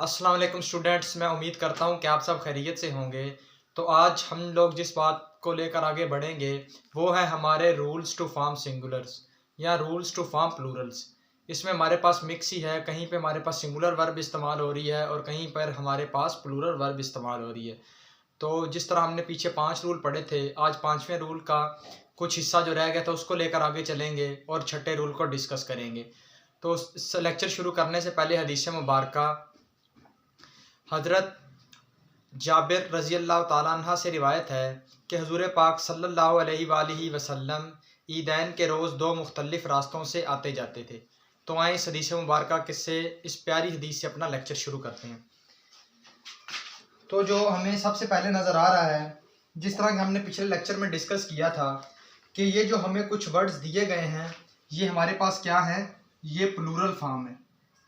अस्सलाम वालेकुम स्टूडेंट्स, मैं उम्मीद करता हूँ कि आप सब खैरियत से होंगे। तो आज हम लोग जिस बात को लेकर आगे बढ़ेंगे वो है हमारे रूल्स टू फॉर्म सिंगुलर्स या रूल्स टू फॉर्म प्लूरल्स। इसमें हमारे पास मिक्स ही है, कहीं पे हमारे पास सिंगुलर वर्ब इस्तेमाल हो रही है और कहीं पर हमारे पास प्लूरल वर्ब इस्तेमाल हो रही है। तो जिस तरह हमने पीछे 5 रूल पढ़े थे, आज 5वें रूल का कुछ हिस्सा जो रह गया था उसको लेकर आगे चलेंगे और छठे रूल को डिस्कस करेंगे। तो इस लेक्चर शुरू करने से पहले हदीस मुबारका हज़रत जाबिर रज़ी अल्लाह ताला अन्हा से रिवायत है कि हुज़ूर पाक सल्लल्लाहु अलैहि वसल्लम ईदैन के रोज़ दो मुख्तलिफ़ रास्तों से आते जाते थे। तो आए इस हदीस मुबारक से, इस प्यारी हदीस से अपना लेक्चर शुरू करते हैं। तो जो हमें सबसे पहले नज़र आ रहा है, जिस तरह कि हमने पिछले लेक्चर में डिस्कस किया था कि ये जो हमें कुछ वर्ड्स दिए गए हैं, ये हमारे पास क्या है, ये प्लूरल फॉर्म है।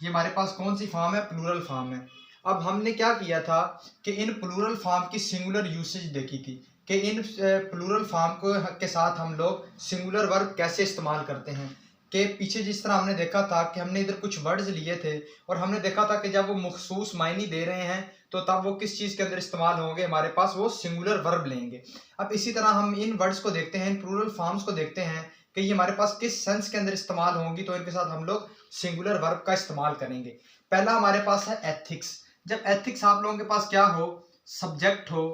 ये हमारे पास कौन सी फॉर्म है? प्लूरल फॉर्म है। अब हमने क्या किया था कि इन प्लूरल फॉर्म की सिंगुलर यूसेज देखी थी कि इन प्लूरल फॉर्म को के साथ हम लोग सिंगुलर वर्ब कैसे इस्तेमाल करते हैं। कि पीछे जिस तरह हमने देखा था कि हमने इधर कुछ वर्ड्स लिए थे और हमने देखा था कि जब वो मखसूस मायने दे रहे हैं तो तब वो किस चीज़ के अंदर इस्तेमाल होंगे, हमारे पास वो सिंगुलर वर्ब लेंगे। अब इसी तरह हम इन वर्ड्स को देखते हैं, इन प्लूरल फॉर्म्स को देखते हैं कि ये हमारे पास किस सेंस के अंदर इस्तेमाल होंगी, तो इनके साथ हम लोग सिंगुलर वर्ब का इस्तेमाल करेंगे। पहला हमारे पास है एथिक्स। जब एथिक्स आप लोगों के पास क्या हो, सब्जेक्ट हो,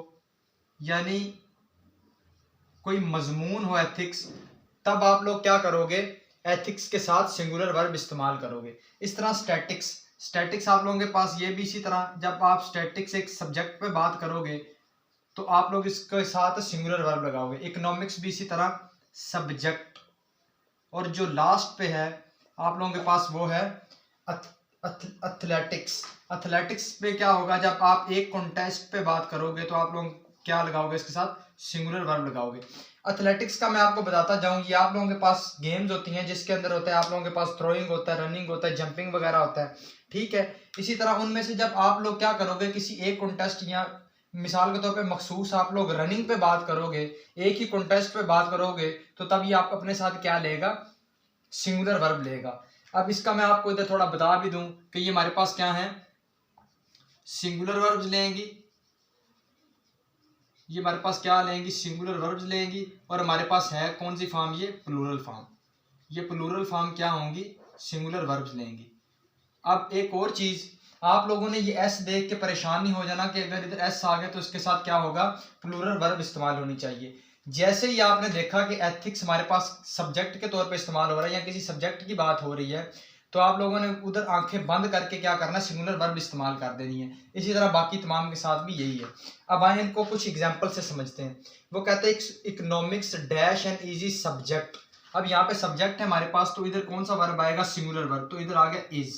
यानी कोई मजमून हो एथिक्स, तब आप लोग क्या करोगे, एथिक्स के साथ सिंगुलर वर्ब इस्तेमाल करोगे। इस तरह स्टैटिक्स, स्टैटिक्स आप लोगों के पास ये भी इसी तरह, जब आप स्टैटिक्स एक सब्जेक्ट पे बात करोगे तो आप लोग इसके साथ सिंगुलर वर्ब लगाओगे। इकोनॉमिक्स भी इसी तरह सब्जेक्ट। और जो लास्ट पे है आप लोगों के पास वो है एथलेटिक्स। एथलेटिक्स पे क्या होगा, जब आप एक कॉन्टेस्ट पे बात करोगे तो आप लोग क्या लगाओगे, इसके साथ सिंगुलर वर्ब लगाओगे। एथलेटिक्स का मैं आपको बताता जाऊं, ये आप लोगों के पास गेम्स होती हैं जिसके अंदर होता है, आप लोगों के पास थ्रोइंग होता है, रनिंग होता है, जंपिंग वगैरह होता है, ठीक है। इसी तरह उनमें से जब आप लोग क्या करोगे, किसी एक कॉन्टेस्ट या मिसाल के तौर पे मखसूस आप लोग रनिंग पे बात करोगे, एक ही कॉन्टेस्ट पे बात करोगे, तो तब ये आप अपने साथ क्या लेगा, सिंगुलर वर्ब लेगा। अब इसका मैं आपको इधर थोड़ा बता भी दूं कि ये हमारे पास क्या है, सिंगुलर वर्ब्स लेंगी। ये हमारे पास क्या लेंगी, सिंगुलर वर्ब्स लेंगी। और हमारे पास है कौन सी फॉर्म, ये प्लूरल फॉर्म। ये प्लूरल फॉर्म क्या होंगी, सिंगुलर वर्ब्स लेंगी। अब एक और चीज, आप लोगों ने ये एस देख के परेशान नहीं हो जाना कि अगर इधर एस आ गया तो इसके साथ क्या होगा, प्लूरल वर्ब इस्तेमाल होनी चाहिए। जैसे ही आपने देखा कि एथिक्स हमारे पास सब्जेक्ट के तौर पे इस्तेमाल हो रहा है या किसी सब्जेक्ट की बात हो रही है, तो आप लोगों ने उधर आंखें बंद करके क्या करना, सिंगुलर वर्ब इस्तेमाल कर देनी है। इसी तरह बाकी तमाम के साथ भी यही है। अब आए इनको कुछ एग्जाम्पल से समझते हैं। वो कहते हैं economics dash and easy subject. अब यहाँ पे सब्जेक्ट है हमारे पास, तो इधर कौन सा वर्ब आएगा, सिंगुलर वर्ब, तो इधर आ गया इज,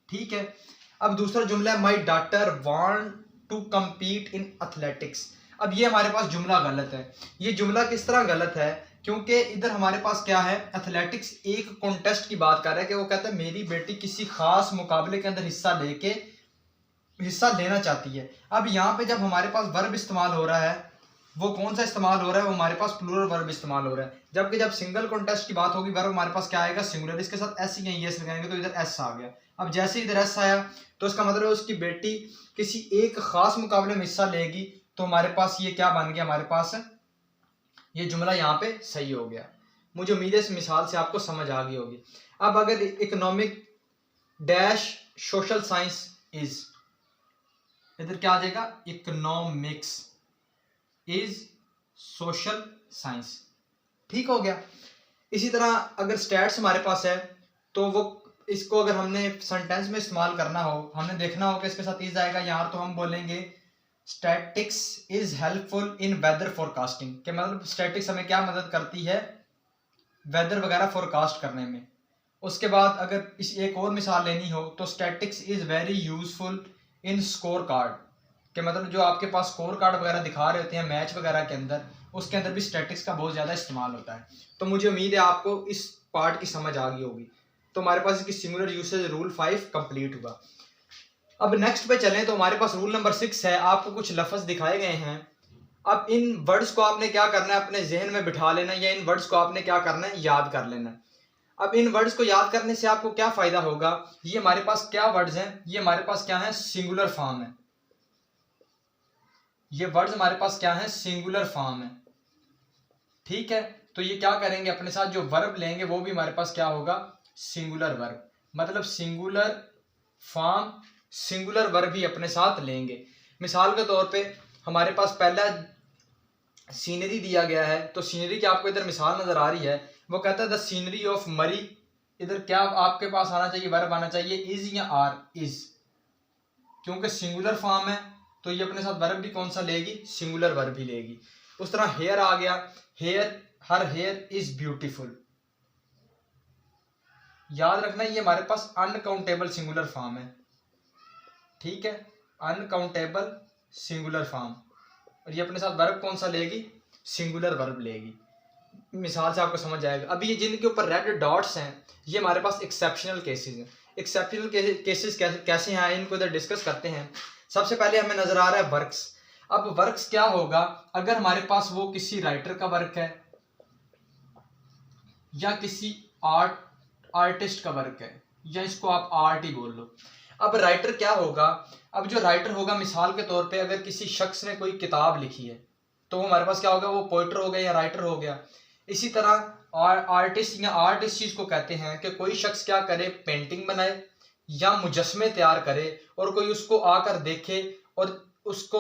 ठीक है। अब दूसरा जुमला है my daughter want to compete in athletics. अब ये हमारे पास जुमला गलत है। ये जुमला किस तरह गलत है, क्योंकि इधर हमारे पास क्या है, एथलेटिक्स एक कॉन्टेस्ट की बात कर रहा है कि वो कहता है मेरी बेटी किसी खास मुकाबले के अंदर हिस्सा लेना चाहती है। अब यहाँ पे जब हमारे पास वर्ब इस्तेमाल हो रहा है, वो कौन सा इस्तेमाल हो रहा है, वो हमारे पास प्लूरल वर्ब इस्तेमाल हो रहा है। जबकि जब सिंगल कॉन्टेस्ट की बात होगी, वर्ब हमारे पास क्या आएगा, सिंगुलर। इसके साथ एस या एस लगाएंगे तो इधर एस आ गया। अब जैसे इधर एस आया तो इसका मतलब है उसकी बेटी किसी एक खास मुकाबले में हिस्सा लेगी, तो हमारे पास ये क्या बन गया, हमारे पास ये जुमला यहाँ पे सही हो गया। मुझे उम्मीद है इस मिसाल से आपको समझ आ गई होगी। अब अगर economic dash social science is, इधर क्या आ जाएगा, इकोनॉमिक्स इज सोशल साइंस, ठीक हो गया। इसी तरह अगर स्टैट्स हमारे पास है, तो वो इसको अगर हमने सेंटेंस में इस्तेमाल करना हो, हमने देखना हो कि इसके साथ इज आएगा यार, तो हम बोलेंगे statics is helpful in weather forecasting. के मतलब स्टैटिक्स हमें क्या मदद करती है, वेदर वगैरह फोरकास्ट करने में। उसके बाद अगर इस एक और मिसाल लेनी हो तो statics is very useful in score card. के मतलब जो आपके पास स्कोर कार्ड वगैरह दिखा रहे होते हैं मैच वगैरह के अंदर, उसके अंदर भी स्टैटिक्स का बहुत ज़्यादा इस्तेमाल होता है। तो मुझे उम्मीद है आपको इस पार्ट की समझ आ गई होगी। तो हमारे पास इसकी सिंगुलर यूसेज रूल 5 कंप्लीट हुआ। अब नेक्स्ट पे चलें तो हमारे पास रूल नंबर 6 है। आपको कुछ लफ्ज़ दिखाए गए हैं। अब इन वर्ड्स को आपने क्या करना है, अपने जहन में बिठा लेना, या इन वर्ड्स को आपने क्या करना है, याद कर लेना। अब इन वर्ड्स को याद करने से आपको क्या फायदा होगा, ये हमारे पास क्या वर्ड्स हैं, ये हमारे पास क्या है, सिंगुलर फॉर्म है। ये वर्ड्स हमारे पास क्या है, सिंगुलर फॉर्म है। ठीक है, तो ये क्या करेंगे, अपने साथ जो वर्ब लेंगे वो भी हमारे पास क्या होगा, सिंगुलर वर्ब, मतलब सिंगुलर फॉर्म सिंगुलर वर्ब भी अपने साथ लेंगे। मिसाल के तौर पे हमारे पास पहला सीनरी दिया गया है, तो सीनरी की आपको इधर मिसाल नजर आ रही है, वो कहता है द सीनरी ऑफ मरी। इधर क्या आपके पास आना चाहिए, वर्ब आना चाहिए इज या आर, इज, क्योंकि सिंगुलर फॉर्म है तो ये अपने साथ वर्ब भी कौन सा लेगी, सिंगुलर वर्ब भी लेगी। उस तरह हेयर आ गया, hair, her hair is beautiful. याद रखना ये हमारे पास अनकाउंटेबल सिंगुलर फॉर्म है। ठीक है, अनकाउंटेबल सिंगुलर फॉर्म, और ये अपने साथ वर्ब कौन सा लेगी, सिंगुलर वर्ब लेगी। मिसाल से आपको समझ जाएगा। अभी ये जिनके ऊपर रेड डॉट्स हैं ये हमारे पास एक्सेप्शनल केसेस हैं। एक्सेप्शनल केसेस कैसे हैं इनको इधर डिस्कस करते हैं। सबसे पहले हमें नजर आ रहा है वर्क्स। अब वर्क्स क्या होगा, अगर हमारे पास वो किसी राइटर का वर्क है या किसी आर्टिस्ट का वर्क है, या इसको आप आर्ट ही बोल लो। अब राइटर क्या होगा, अब जो राइटर होगा मिसाल के तौर पे अगर किसी शख्स ने कोई किताब लिखी है तो वो हमारे पास क्या होगा, वो पोइटर हो गया या राइटर हो गया। इसी तरह आर्टिस्ट या आर्ट इस चीज को कहते हैं कि कोई शख्स क्या करे, पेंटिंग बनाए या मुजस्मे तैयार करे और कोई उसको आकर देखे और उसको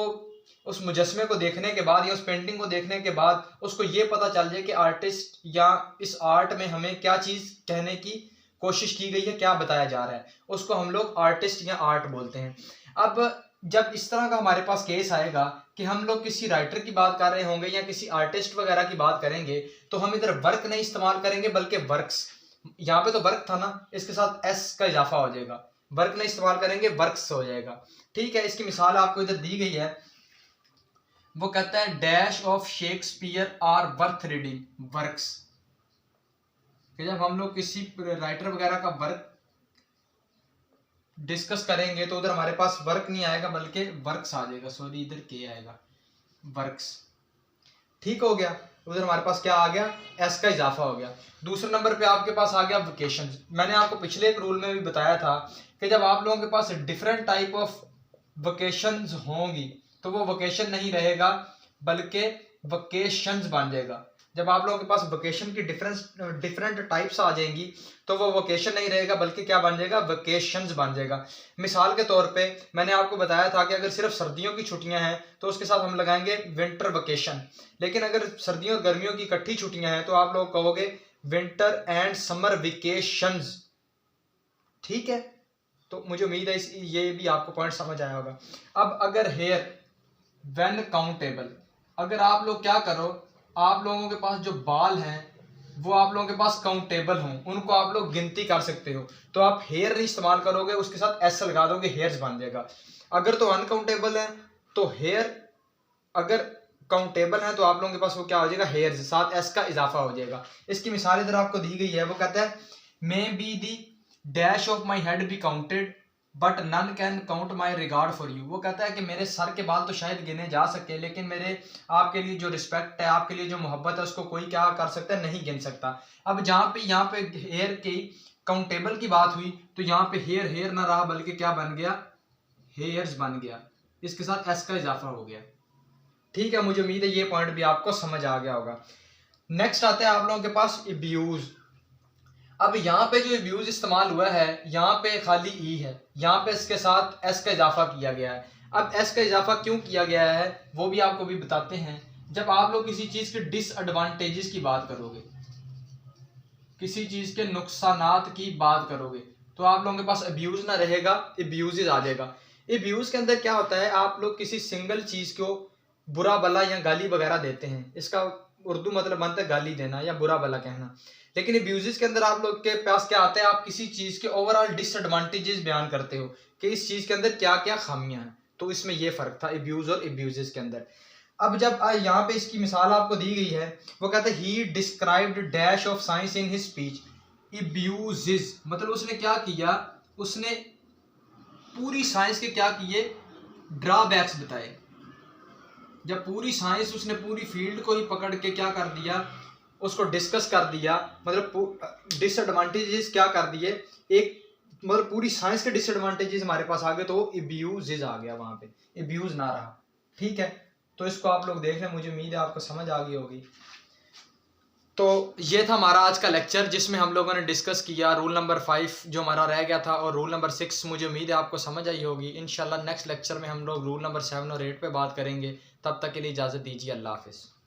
उस मुजस्मे को देखने के बाद या उस पेंटिंग को देखने के बाद उसको ये पता चल जाए कि आर्टिस्ट या इस आर्ट में हमें क्या चीज कहने की कोशिश की गई है, क्या बताया जा रहा है, उसको हम लोग आर्टिस्ट या आर्ट बोलते हैं। अब जब इस तरह का हमारे पास केस आएगा कि हम लोग किसी राइटर की बात कर रहे होंगे या किसी आर्टिस्ट वगैरह की बात करेंगे तो हम इधर वर्क नहीं इस्तेमाल करेंगे बल्कि वर्क्स। यहाँ पे तो वर्क था ना, इसके साथ एस का इजाफा हो जाएगा, वर्क नहीं इस्तेमाल करेंगे वर्क्स हो जाएगा। ठीक है, इसकी मिसाल आपको इधर दी गई है, वो कहता है dash of Shakespeare are worth reading, works. कि जब हम लोग किसी राइटर वगैरह का वर्क डिस्कस करेंगे तो उधर हमारे पास वर्क नहीं आएगा बल्कि वर्क्स आ जाएगा, सॉरी इधर के आएगा, वर्क्स। ठीक हो गया, उधर हमारे पास क्या आ गया, एस का इजाफा हो गया। दूसरे नंबर पे आपके पास आ गया वोकेशन। मैंने आपको पिछले एक रूल में भी बताया था कि जब आप लोगों के पास डिफरेंट टाइप ऑफ वोकेशंस होंगी तो वो वोकेशन नहीं रहेगा बल्कि वोकेशंस बन जाएगा। जब आप लोगों के पास वोकेशन की डिफरेंट टाइप्स आ जाएंगी तो वो वोकेशन नहीं रहेगा बल्कि क्या बन जाएगा, वोकेशंस बन जाएगा। मिसाल के तौर पे मैंने आपको बताया था कि अगर सिर्फ सर्दियों की छुट्टियां हैं तो उसके साथ हम लगाएंगे विंटर वोकेशन, लेकिन अगर सर्दियों और गर्मियों की इकट्ठी छुट्टियां हैं तो आप लोग कहोगे विंटर एंड समर वेकेशंस। ठीक है, तो मुझे उम्मीद है ये भी आपको पॉइंट समझ आया होगा। अब अगर हेयर व्हेन काउंटेबल, अगर आप लोग क्या करो, आप लोगों के पास जो बाल हैं वो आप लोगों के पास काउंटेबल हों, उनको आप लोग गिनती कर सकते हो, तो आप हेयर नहीं इस्तेमाल करोगे, उसके साथ एस लगा दोगे, हेयर्स बन जाएगा। अगर तो अनकाउंटेबल है तो हेयर, अगर काउंटेबल है तो आप लोगों के पास वो क्या हो जाएगा, हेयर्स, साथ एस का इजाफा हो जाएगा। इसकी मिसाल इधर आपको दी गई है, वो कहता है may be the dash of my head be counted but none can count my regard for you. वो कहता है कि मेरे सर के बाल तो शायद गिने जा सके लेकिन मेरे आपके लिए जो रिस्पेक्ट है, आपके लिए जो मोहब्बत है, उसको कोई क्या कर सकता है, नहीं गिन सकता। अब यहाँ पे हेयर की काउंटेबल की बात हुई तो यहाँ पे हेयर हेयर ना रहा बल्कि क्या बन गया, हेयर्स बन गया, इसके साथ एस का इजाफा हो गया। ठीक है, मुझे उम्मीद है ये पॉइंट भी आपको समझ आ गया होगा। नेक्स्ट आते हैं आप लोगों के पास अब्यूज। अब यहाँ पे जो अब्यूज इस्तेमाल हुआ है यहाँ पे खाली ई है, यहाँ पे इसके साथ एस का इजाफा किया गया है। अब एस का इजाफा क्यों किया गया है वो भी आपको भी बताते हैं। जब आप लोग किसी चीज के डिसएडवांटेजेस की बात करोगे, किसी चीज के नुकसानात की बात करोगे तो आप लोगों के पास अब्यूज ना रहेगा, अब्यूजेस आ जाएगा। अब्यूज के अंदर क्या होता है, आप लोग किसी सिंगल चीज को बुरा भला या गाली वगैरह देते हैं, इसका उर्दू मतलब बनता है गाली देना या बुरा भला कहना। लेकिन अब्यूजेस के अंदर आप लोग के पास क्या आता है, आप किसी चीज के ओवरऑल डिसएडवांटेजेस बयान करते हो कि इस चीज के अंदर क्या क्या खामियां हैं। तो इसमें यह फर्क था अब्यूज और अब्यूजेस के अंदर। अब जब यहाँ पे इसकी मिसाल आपको दी गई है, वो कहते हैं ही described dash of science in his speech abuses, मतलब उसने क्या किया, उसने पूरी साइंस के क्या किए, ड्रॉबैक्स बताए। जब पूरी साइंस उसने पूरी फील्ड को ही पकड़ के क्या कर दिया, उसको डिस्कस कर दिया, मतलब डिसएडवांटेजेस क्या कर दिए, एक मतलब पूरी साइंस के डिसएडवांटेजेस हमारे पास आ गए, तो एब्यूज आ गया वहां पे, एब्यूज ना रहा। ठीक है, तो इसको आप लोग देख लें, मुझे उम्मीद है आपको समझ आ गई होगी। तो ये था हमारा आज का लेक्चर, जिसमें हम लोगों ने डिस्कस किया रूल नंबर 5 जो हमारा रह गया था, और रूल नंबर 6 मुझे उम्मीद है आपको समझ आई होगी। इंशाल्लाह नेक्स्ट लेक्चर में हम लोग रूल नंबर 7 और 8 पे बात करेंगे। तब तक के लिए इजाज़त दीजिए, अल्लाह हाफिज़।